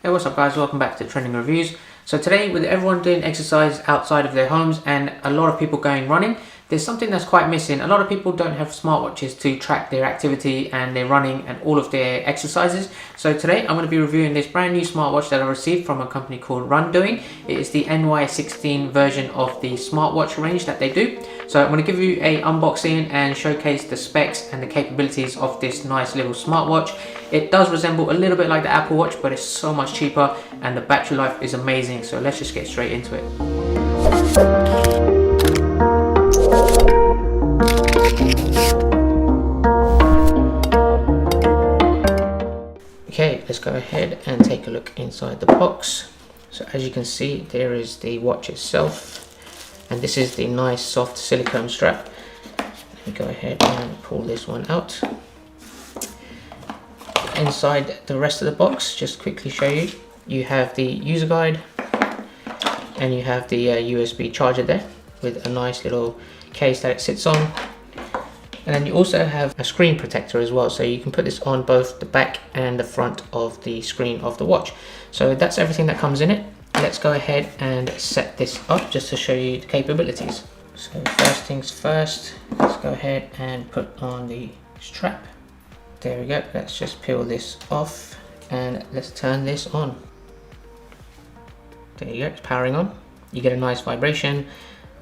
Hey, what's up guys, welcome back to Trending Reviews. So today, with everyone doing exercise outside of their homes and a lot of people going running, there's something that's quite missing. A lot of people don't have smartwatches to track their activity and their running and all of their exercises. So today I'm going to be reviewing this brand new smartwatch that I received from a company called Rundoing. It is the NY16 version of the smartwatch range that they do. So I'm going to give you a unboxing and showcase the specs and the capabilities of this nice little smartwatch. It does resemble a little bit like the Apple Watch, but it's so much cheaper and the battery life is amazing. So let's just get straight into it. Okay, let's go ahead and take a look inside the box. So as you can see, there is the watch itself, and this is the nice soft silicone strap. Let me go ahead and pull this one out. Inside the rest of the box, just quickly show you, you have the user guide and you have the USB charger there with a nice little case that it sits on. And then you also have a screen protector as well, so you can put this on both the back and the front of the screen of the watch. So that's everything that comes in it. Let's go ahead and set this up just to show you the capabilities. So first things first, let's go ahead and put on the strap. There we go, let's just peel this off and let's turn this on. There you go, it's powering on. You get a nice vibration.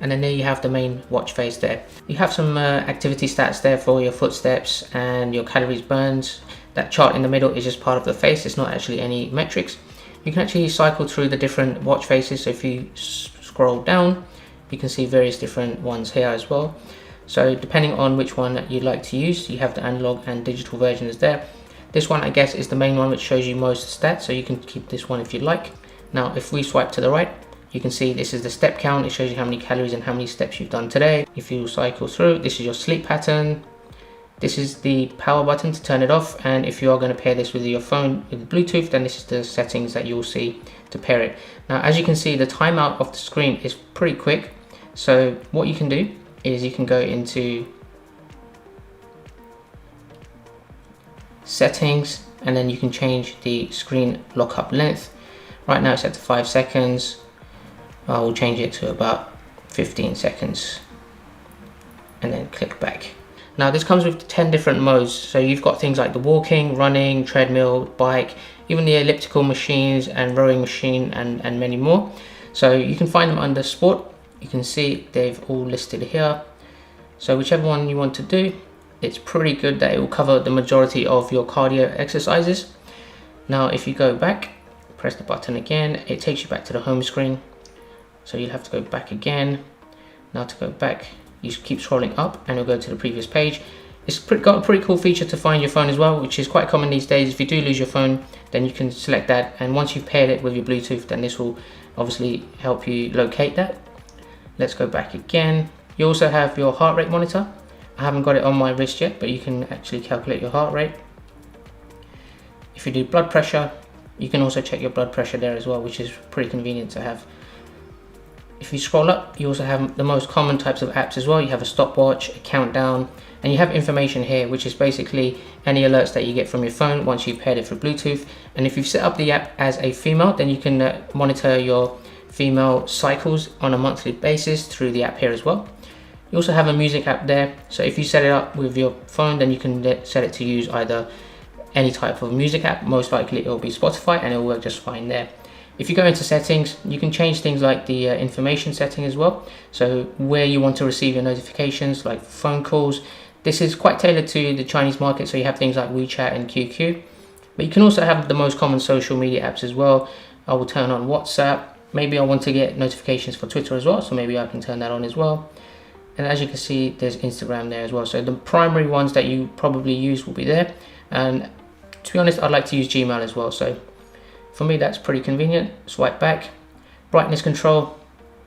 And then there you have the main watch face there. You have some activity stats there for your footsteps and your calories burned. That chart in the middle is just part of the face, it's not actually any metrics. You can actually cycle through the different watch faces, so if you scroll down, you can see various different ones here as well. So depending on which one you'd like to use, you have the analog and digital versions there. This one I guess is the main one which shows you most stats, so you can keep this one if you'd like. Now if we swipe to the right, you can see this is the step count. It shows you how many calories and how many steps you've done today. If you cycle through, this is your sleep pattern. This is the power button to turn it off. And if you are going to pair this with your phone with Bluetooth, then this is the settings that you'll see to pair it. Now, as you can see, the timeout of the screen is pretty quick. So what you can do is you can go into settings and then you can change the screen lockup length. Right now it's set to 5 seconds. I will change it to about 15 seconds and then click back. Now this comes with 10 different modes. So you've got things like the walking, running, treadmill, bike, even the elliptical machines and rowing machine and many more. So you can find them under sport. You can see they've all listed here. So whichever one you want to do, it's pretty good that it will cover the majority of your cardio exercises. Now if you go back, press the button again, it takes you back to the home screen. So you'll have to go back again. Now to go back, you keep scrolling up and you'll go to the previous page. It's got a pretty cool feature to find your phone as well, which is quite common these days. If you do lose your phone, then you can select that. And once you've paired it with your Bluetooth, then this will obviously help you locate that. Let's go back again. You also have your heart rate monitor. I haven't got it on my wrist yet, but you can actually calculate your heart rate. If you do blood pressure, you can also check your blood pressure there as well, which is pretty convenient to have. If you scroll up, you also have the most common types of apps as well. You have a stopwatch, a countdown, and you have information here, which is basically any alerts that you get from your phone once you've paired it for Bluetooth. And if you've set up the app as a female, then you can monitor your female cycles on a monthly basis through the app here as well. You also have a music app there. So if you set it up with your phone, then you can set it to use either any type of music app. Most likely it will be Spotify and it will work just fine there. If you go into settings, you can change things like the information setting as well. So where you want to receive your notifications, like phone calls. This is quite tailored to the Chinese market, so you have things like WeChat and QQ. But you can also have the most common social media apps as well. I will turn on WhatsApp. Maybe I want to get notifications for Twitter as well, so maybe I can turn that on as well. And as you can see, there's Instagram there as well. So the primary ones that you probably use will be there. And to be honest, I'd like to use Gmail as well. So for me, that's pretty convenient. Swipe back. Brightness control,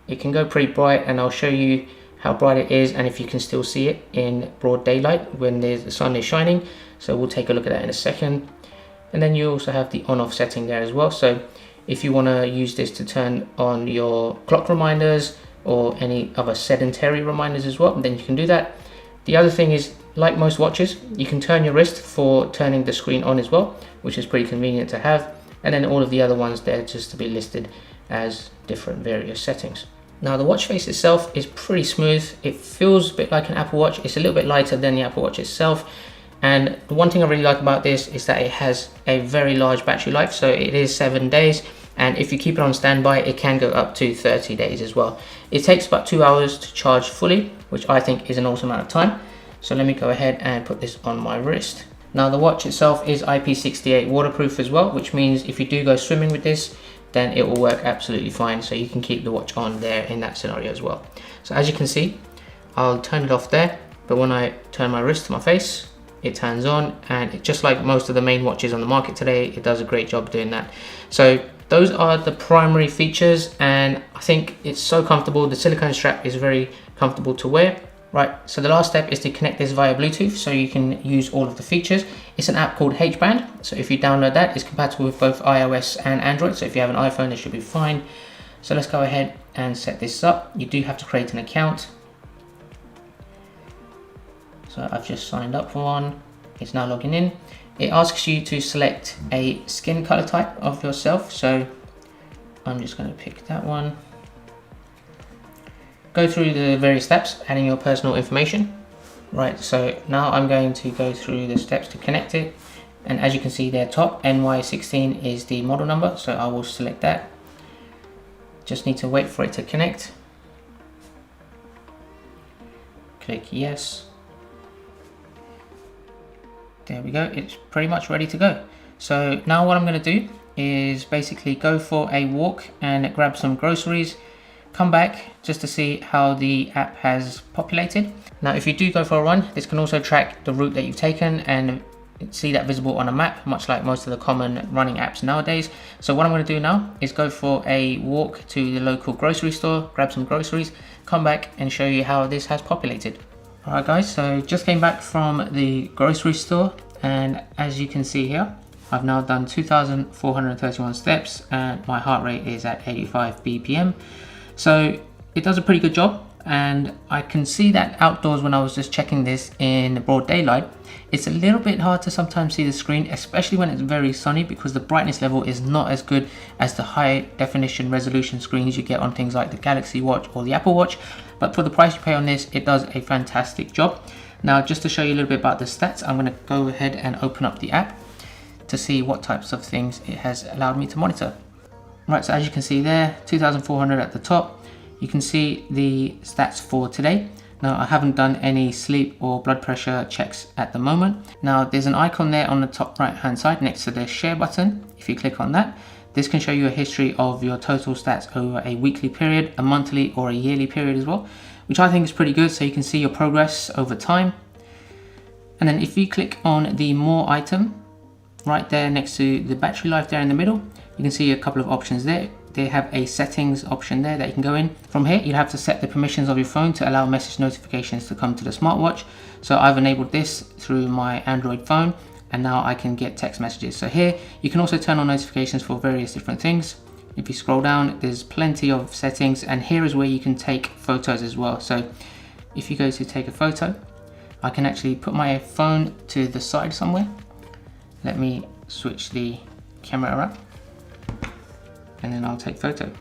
it can go pretty bright and I'll show you how bright it is and if you can still see it in broad daylight when the sun is shining. So we'll take a look at that in a second. And then you also have the on-off setting there as well. So if you want to use this to turn on your clock reminders or any other sedentary reminders as well, then you can do that. The other thing is, like most watches, you can turn your wrist for turning the screen on as well, which is pretty convenient to have. and then all of the other ones there just to be listed as different various settings. Now the watch face itself is pretty smooth. It feels a bit like an Apple Watch. It's a little bit lighter than the Apple Watch itself. And the one thing I really like about this is that it has a very large battery life. So it is 7 days. And if you keep it on standby, it can go up to 30 days as well. It takes about 2 hours to charge fully, which I think is an awesome amount of time. So let me go ahead and put this on my wrist. Now the watch itself is IP68 waterproof as well, which means if you do go swimming with this, then it will work absolutely fine. So you can keep the watch on there in that scenario as well. So as you can see, I'll turn it off there, but when I turn my wrist to my face, it turns on, and just like most of the main watches on the market today, it does a great job doing that. So those are the primary features, and I think it's so comfortable. The silicone strap is very comfortable to wear. Right, so the last step is to connect this via Bluetooth so you can use all of the features. It's an app called H-Band, so if you download that, it's compatible with both iOS and Android, so if you have an iPhone, it should be fine. So let's go ahead and set this up. You do have to create an account. So I've just signed up for one. It's now logging in. It asks you to select a skin color type of yourself, so I'm just going to pick that one. Go through the various steps, adding your personal information. Right, so now I'm going to go through the steps to connect it. And as you can see there, top NY16 is the model number, so I will select that. Just need to wait for it to connect. Click yes. There we go, it's pretty much ready to go. So now what I'm going to do is basically go for a walk and grab some groceries. Come back just to see how the app has populated. Now if you do go for a run, this can also track the route that you've taken and see that visible on a map, much like most of the common running apps nowadays. So what I'm going to do now is go for a walk to the local grocery store, grab some groceries, come back and show you how this has populated. Alright guys, so just came back from the grocery store, and as you can see here, I've now done 2,431 steps and my heart rate is at 85 BPM. So it does a pretty good job, and I can see that outdoors when I was just checking this in broad daylight, it's a little bit hard to sometimes see the screen, especially when it's very sunny, because the brightness level is not as good as the high definition resolution screens you get on things like the Galaxy Watch or the Apple Watch. But for the price you pay on this, it does a fantastic job. Now just to show you a little bit about the stats, I'm going to go ahead and open up the app to see what types of things it has allowed me to monitor. Right, so as you can see there, 2,400 at the top. You can see the stats for today. Now I haven't done any sleep or blood pressure checks at the moment. Now there's an icon there on the top right hand side next to the share button. If you click on that, this can show you a history of your total stats over a weekly period, a monthly or a yearly period as well, which I think is pretty good, so you can see your progress over time. And then if you click on the more item, right there next to the battery life there in the middle, you can see a couple of options there. They have a settings option there that you can go in. From here, you'll have to set the permissions of your phone to allow message notifications to come to the smartwatch. So I've enabled this through my Android phone, and now I can get text messages. So here, you can also turn on notifications for various different things. If you scroll down, there's plenty of settings, and here is where you can take photos as well. So if you go to take a photo, I can actually put my phone to the side somewhere. Let me switch the camera up, and then I'll take photo.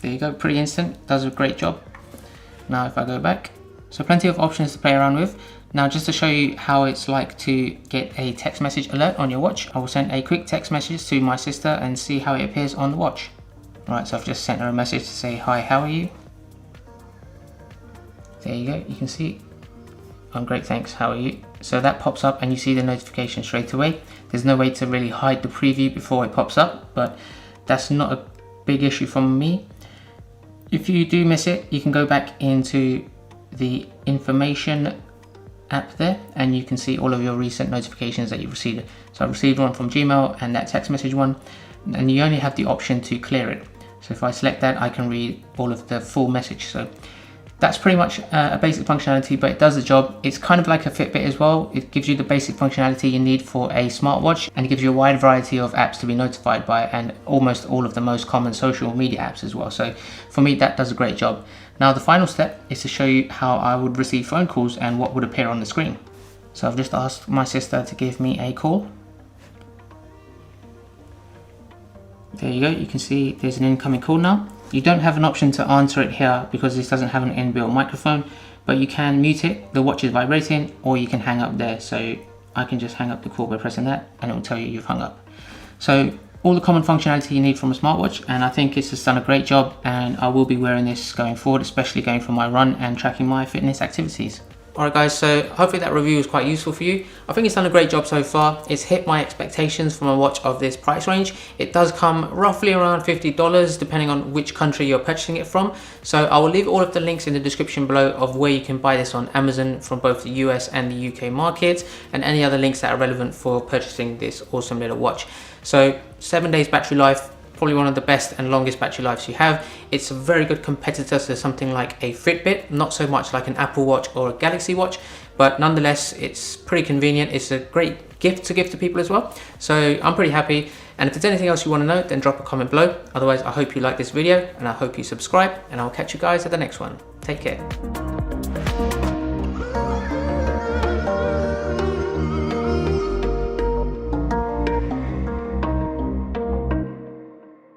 There you go, pretty instant, does a great job. Now if I go back, so plenty of options to play around with. Now just to show you how it's like to get a text message alert on your watch, I will send a quick text message to my sister and see how it appears on the watch. Right, so I've just sent her a message to say, hi, how are you? There you go, you can see, I'm great, thanks, how are you? So that pops up and you see the notification straight away. There's no way to really hide the preview before it pops up, but that's not a big issue from me. If you do miss it, you can go back into the information app there and you can see all of your recent notifications that you've received. So I've received one from Gmail and that text message one, and you only have the option to clear it. So if I select that, I can read all of the full message. So that's pretty much a basic functionality, but it does the job. It's kind of like a Fitbit as well. It gives you the basic functionality you need for a smartwatch, and it gives you a wide variety of apps to be notified by, and almost all of the most common social media apps as well. So for me, that does a great job. Now the final step is to show you how I would receive phone calls and what would appear on the screen. So I've just asked my sister to give me a call. There you go, you can see there's an incoming call now. You don't have an option to answer it here because this doesn't have an inbuilt microphone, but you can mute it, the watch is vibrating, or you can hang up there. So I can just hang up the call by pressing that and it will tell you you've hung up. So all the common functionality you need from a smartwatch, and I think it's just done a great job, and I will be wearing this going forward, especially going for my run and tracking my fitness activities. Alright guys, so hopefully that review was quite useful for you. I think it's done a great job so far. It's hit my expectations from a watch of this price range. It does come roughly around $50 depending on which country you're purchasing it from. So I will leave all of the links in the description below of where you can buy this on Amazon from both the US and the UK markets, and any other links that are relevant for purchasing this awesome little watch. So 7 days battery life, probably one of the best and longest battery lives you have. It's a very good competitor to something like a Fitbit, not so much like an Apple Watch or a Galaxy Watch, but nonetheless it's pretty convenient. It's a great gift to give to people as well. So I'm pretty happy, and if there's anything else you want to know, then drop a comment below. Otherwise, I hope you like this video and I hope you subscribe, and I'll catch you guys at the next one. Take care.